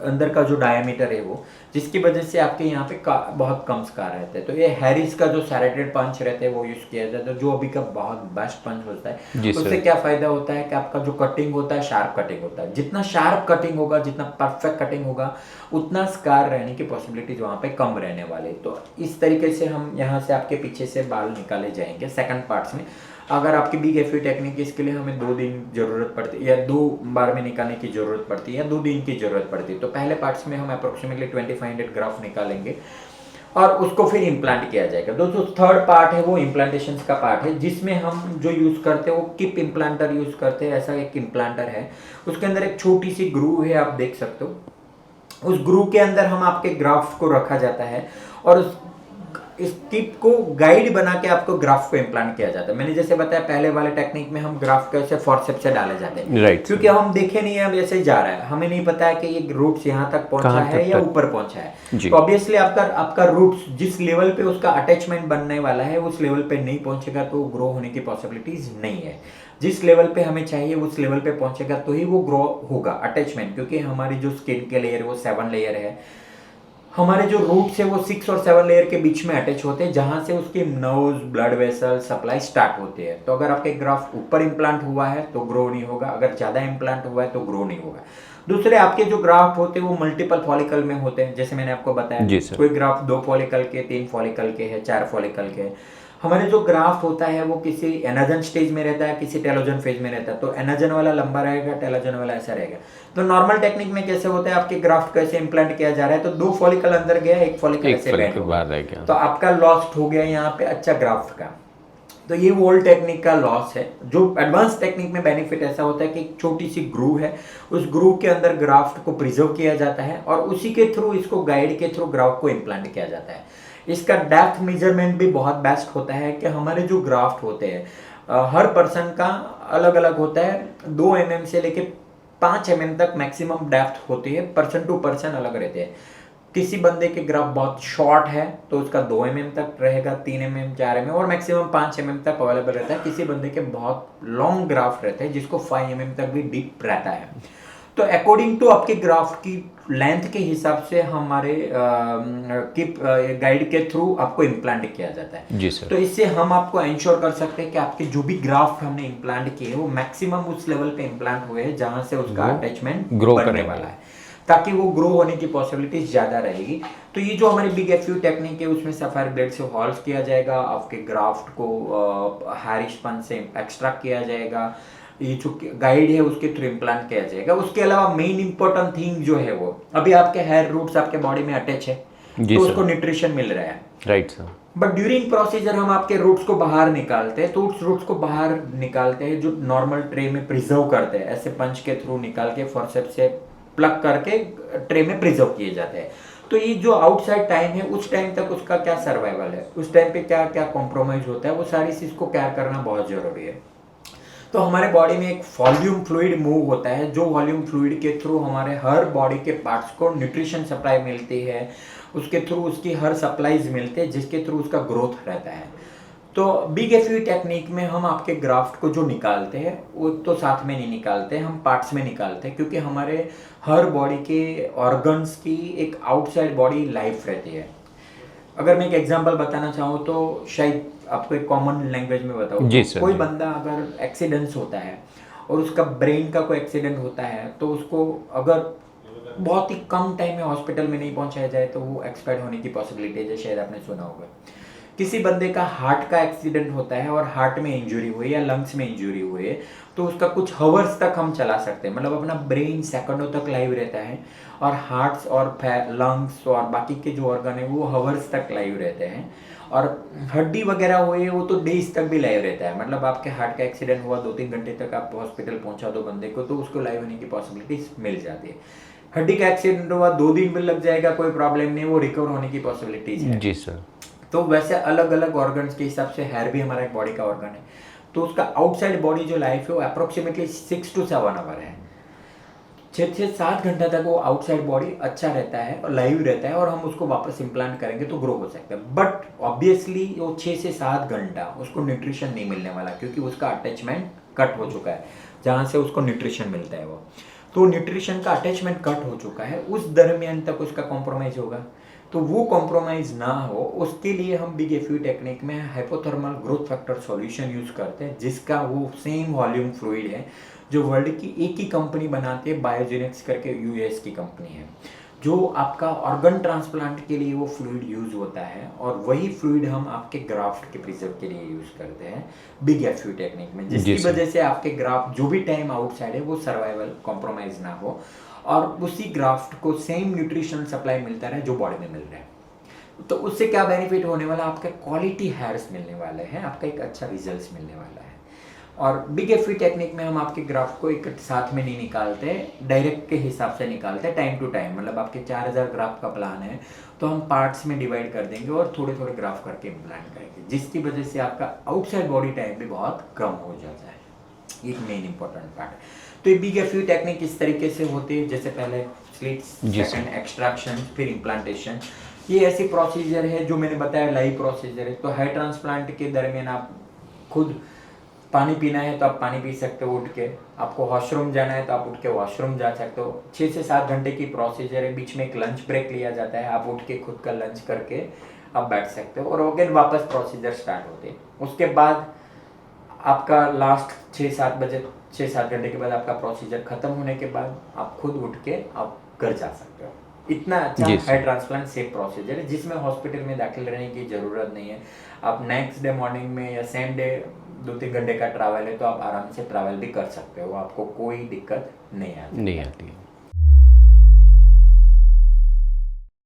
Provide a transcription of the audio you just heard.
अंदर का जो डायमीटर है वो, जिसकी वजह से आपके यहाँ पे बहुत कम स्कार रहते हैं। तो ये हैरिस का जो सैरेटेड पंच रहते हैं वो यूज़ किया जाता है, जो अभी का बहुत बेस्ट पंच होता है। जी उससे सर। क्या फ़ायदा होता है कि आपका जो कटिंग होता है शार्प कटिंग होता है, जितना शार्प कटिंग होगा, जितना परफेक्ट कटिंग होगा, उतना स्कार रहने की पॉसिबिलिटीज वहाँ पे कम रहने वाले। तो इस तरीके से हम यहाँ से आपके पीछे से बाल निकाले जाएंगे सेकंड पार्ट्स में। अगर आपकी बिग एफ टेक्निक इसके लिए हमें 2 दिन ज़रूरत पड़ती है, या 2 बार में निकालने की ज़रूरत पड़ती है, या 2 दिन की ज़रूरत पड़ती है। तो पहले पार्ट्स में हम अप्रोक्सीमेटली 2500 ग्राफ निकालेंगे और उसको फिर इम्प्लांट किया जाएगा। दोस्तों थर्ड पार्ट है वो इम्प्लांटेशन का पार्ट है, जिसमें हम जो यूज़ करते हैं वो किप इम्प्लांटर यूज़ करते हैं। ऐसा एक इम्प्लांटर है, उसके अंदर एक छोटी सी ग्रूव है, आप देख सकते हो। उस ग्रूव के अंदर हम आपके ग्राफ्ट को रखा जाता है और इस टिप को गाइड बना के आपको ग्राफ को इम्प्लांट किया जाता है। मैंने जैसे बताया पहले वाले टेक्निक में हम ग्राफ कैसे फॉरसेप्स से डाले जाते हैं, राइट। क्योंकि हम देखे नहीं है अब ऐसे ही जा रहा है, हमें नहीं पता है कि ये रूट्स यहाँ तक पहुंचा है या ऊपर पहुंचा है। तो ऑब्वियसली आपका रूट्स जिस लेवल पे उसका अटैचमेंट बनने वाला है उस लेवल पे नहीं पहुंचेगा तो ग्रो होने की पॉसिबिलिटीज नहीं है। जिस लेवल पे हमें चाहिए उस लेवल पे पहुंचेगा तो ही वो ग्रो होगा अटैचमेंट, क्योंकि हमारी जो स्किन के लेयर है वो 7 लेयर है, हमारे जो रूट्स है वो 6 और 7 लेयर के बीच में अटैच होते हैं, जहां से उसके nerves, blood vessel, supply start होते हैं। तो अगर आपके ग्राफ ऊपर इम्प्लांट हुआ है तो ग्रो नहीं होगा, अगर ज़्यादा इम्प्लांट हुआ है तो ग्रो नहीं होगा। दूसरे आपके जो ग्राफ्ट होते हैं वो मल्टीपल फॉलिकल में होते हैं, जैसे मैंने आपको बताया कोई ग्राफ्ट 2 फॉलिकल के, 3 फॉलिकल के है, 4 फॉलिकल के। हमारे जो ग्राफ्ट होता है वो किसी एनाजन स्टेज में रहता है, किसी टेलोजन फेज में रहता है। तो एनाजन वाला लंबा रहेगा, टेलोजन वाला ऐसा रहेगा। तो नॉर्मल टेक्निक में कैसे होता है, आपके ग्राफ्ट कैसे इंप्लांट किया जा रहा है, तो 2 फॉलिकल अंदर गया, 1 फॉलिकल ऐसे बाहर रह गया, तो आपका लॉस्ट हो गया यहाँ पे अच्छा ग्राफ्ट का। तो ये ओल्ड टेक्निक का लॉस है। जो एडवांस टेक्निक में बेनिफिट ऐसा होता है कि एक छोटी सी ग्रूव है, उस ग्रूव के अंदर ग्राफ्ट को प्रिजर्व किया जाता है और उसी के थ्रू, इसको गाइड के थ्रू ग्राफ्ट को इम्प्लांट किया जाता है। इसका डेप्थ मेजरमेंट भी बहुत बेस्ट होता है कि हमारे जो ग्राफ्ट होते हैं हर पर्सन का अलग अलग होता है। 2 mm से लेके 5 mm तक मैक्सिमम डेप्थ होती है, पर्सन टू पर्सन अलग रहते हैं। किसी बंदे के ग्राफ बहुत शॉर्ट है तो उसका 2 mm तक रहेगा, 3 mm, 4 mm और मैक्सिमम 5 mm तक अवेलेबल रहता है। किसी बंदे के बहुत लॉन्ग ग्राफ रहते हैं जिसको 5 mm तक भी डीप रहता है। तो अकॉर्डिंग टू आपके ग्राफ की लेंथ के हिसाब से हमारे गाइड के थ्रू आपको इम्प्लांट किया जाता है। जी सर। तो इससे हम आपको इंश्योर कर सकते हैं कि आपके जो भी ग्राफ हमने इम्प्लांट किए वो मैक्सिमम उस लेवल पे इम्प्लांट हुए हैं जहां से उसका अटैचमेंट ग्रो करने वाला है, ताकि वो ग्रो होने की पॉसिबिलिटी ज़्यादा रहेगी। तो ये जो हमारी बिग एफ टेक्निक है उसमें सफायर ब्लेड से हॉल्स किया जाएगा, आपके ग्राफ्ट को हैरिशपन से एक्सट्रैक्ट किया जाएगा, ये जो गाइड है उसके थ्रू इम्प्लांट किया जाएगा। उसके अलावा मेन इंपॉर्टेंट थिंग जो है वो, अभी आपके हेयर रूट्स आपके बॉडी में अटैच है तो उसको न्यूट्रिशन मिल रहा है, right sir. But during procedure हम आपके रूट्स को बाहर निकालते हैं। तो उस रूट्स को बाहर निकालते हैं जो नॉर्मल ट्रे में प्रिजर्व करते हैं, ऐसे पंच के थ्रू निकाल के फॉरसेप्स से प्लग करके ट्रे में प्रिजर्व किए जाते हैं। तो ये जो आउटसाइड टाइम है उस टाइम तक उसका क्या सर्वाइवल है, उस टाइम पे क्या क्या कॉम्प्रोमाइज होता है, वो सारी चीज को केयर करना बहुत जरूरी है। तो हमारे बॉडी में एक वॉल्यूम फ्लूइड मूव होता है, जो वॉल्यूम फ्लूइड के थ्रू हमारे हर बॉडी के पार्ट्स को न्यूट्रिशन सप्लाई मिलती है, उसके थ्रू उसकी हर सप्लाईज मिलते हैं जिसके थ्रू उसका ग्रोथ रहता है। तो बिग एफ टेक्निक में हम आपके ग्राफ्ट को जो निकालते हैं वो तो साथ में नहीं निकालते, हम पार्ट्स में निकालते हैं, क्योंकि हमारे हर बॉडी के ऑर्गन्स की एक आउटसाइड बॉडी लाइफ रहती है। अगर मैं एक एग्जांपल बताना चाहूँ तो शायद आपको एक कॉमन लैंग्वेज में बताऊँ, कोई बंदा अगर एक्सीडेंट्स होता है और उसका ब्रेन का कोई एक्सीडेंट होता है तो उसको अगर बहुत ही कम टाइम में हॉस्पिटल में नहीं पहुंचाया जाए तो वो एक्सपायर होने की पॉसिबिलिटी है, शायद आपने सुना होगा। किसी बंदे का हार्ट का एक्सीडेंट होता है और हार्ट में इंजरी हुई या लंग्स में इंजरी हुई है तो उसका कुछ हवर्स तक हम चला सकते हैं, मतलब अपना ब्रेन सेकंडों तक लाइव रहता है और हार्ट्स और लंग्स और बाकी के जो ऑर्गन है वो हवर्स तक लाइव रहते हैं। और हड्डी वगैरह हुई है वो तो डेज तक भी लाइव रहता है, मतलब आपके हार्ट का एक्सीडेंट हुआ 2-3 घंटे तक आप हॉस्पिटल पहुंचा दो बंदे को तो उसको लाइव होने की पॉसिबिलिटी मिल जाती है। हड्डी का एक्सीडेंट हुआ 2 दिन भी लग जाएगा, कोई प्रॉब्लम नहीं, वो रिकवर होने की पॉसिबिलिटीज है। जी सर। तो वैसे अलग अलग ऑर्गन्स के हिसाब से हेयर भी हमारा एक बॉडी का ऑर्गन है, तो उसका आउटसाइड बॉडी जो लाइफ है वो अप्रोक्सीमेटली 6 to 7 आवर है। 6 से 7 घंटा तक वो आउटसाइड बॉडी अच्छा रहता है और लाइव रहता है और हम उसको वापस इम्प्लांट करेंगे तो ग्रो हो सकता है। बट ऑब्वियसली वो 6 से 7 घंटा उसको न्यूट्रिशन नहीं मिलने वाला, क्योंकि उसका अटैचमेंट कट हो चुका है जहाँ से उसको न्यूट्रिशन मिलता है वो। तो न्यूट्रिशन का अटैचमेंट कट हो चुका है, उस दरमियान तक उसका कॉम्प्रोमाइज़ होगा। तो वो कॉम्प्रोमाइज़ ना हो उसके लिए हम बिग एफयू टेक्निक में हाइपोथर्मल ग्रोथ फैक्टर सॉल्यूशन यूज़ करते हैं, जिसका वो सेम वॉल्यूम फ्लूइड है जो वर्ल्ड की एक ही कंपनी बनाती है, बायोजेनिक्स करके यूएस की कंपनी है, जो आपका ऑर्गन ट्रांसप्लांट के लिए वो फ्लूइड यूज़ होता है, और वही फ्लूइड हम आपके ग्राफ्ट के प्रिजर्व के लिए यूज़ करते हैं बिग एफयू टेक्निक में, जिसकी वजह से आपके ग्राफ्ट जो भी टाइम आउटसाइड है वो सर्वाइवल कॉम्प्रोमाइज़ ना हो और उसी ग्राफ्ट को सेम न्यूट्रिशन सप्लाई मिलता रहे जो बॉडी में मिल रहा है। तो उससे क्या बेनिफिट होने वाला, आपका क्वालिटी हेयर्स मिलने वाले हैं, आपका एक अच्छा रिजल्ट मिलने वाला है। और बिग एफयू टेक्निक में हम आपके ग्राफ्ट को एक साथ में नहीं निकालते, डायरेक्ट के हिसाब से निकालते हैं, टाइम टू टाइम। मतलब आपके 4000 ग्राफ का प्लान है तो हम पार्ट्स में डिवाइड कर देंगे और थोड़े थोड़े ग्राफ करके इम्प्लांट करेंगे, जिसकी वजह से आपका आउटसाइड बॉडी टाइम भी बहुत कम हो जाता है। एक मेन इंपॉर्टेंट पार्ट है। तो ये बिग एफयू टेक्निक इस तरीके से होती है, जैसे पहले स्लिट्स, सेकंड एक्सट्रैक्शन, फिर इम्प्लांटेशन। ये ऐसी प्रोसीजर है जो मैंने बताया, लाइव प्रोसीजर है। तो हेयर ट्रांसप्लांट के दरमियान आप खुद पानी पीना है तो आप पानी पी सकते हो उठ के, आपको वॉशरूम जाना है तो आप उठ के वॉशरूम जा सकते हो। 6 से 7 घंटे की प्रोसीजर है, बीच में एक लंच ब्रेक लिया जाता है, आप उठ के खुद का लंच करके आप बैठ सकते हो और अगेन वापस प्रोसीजर स्टार्ट होते हैं। उसके बाद आपका लास्ट 6-7 घंटे के बाद आपका प्रोसीजर खत्म होने के बाद आप खुद उठ के आप घर जा सकते हो। इतना अच्छा हेयर ट्रांसप्लांट सेफ प्रोसीजर है, जिसमें हॉस्पिटल में दाखिल रहने की ज़रूरत नहीं है। आप नेक्स्ट डे मॉर्निंग में या सेम डे 2-3 घंटे का ट्रैवल है तो आप आराम से ट्रैवल भी कर सकते हो, आपको कोई दिक्कत नहीं आती है।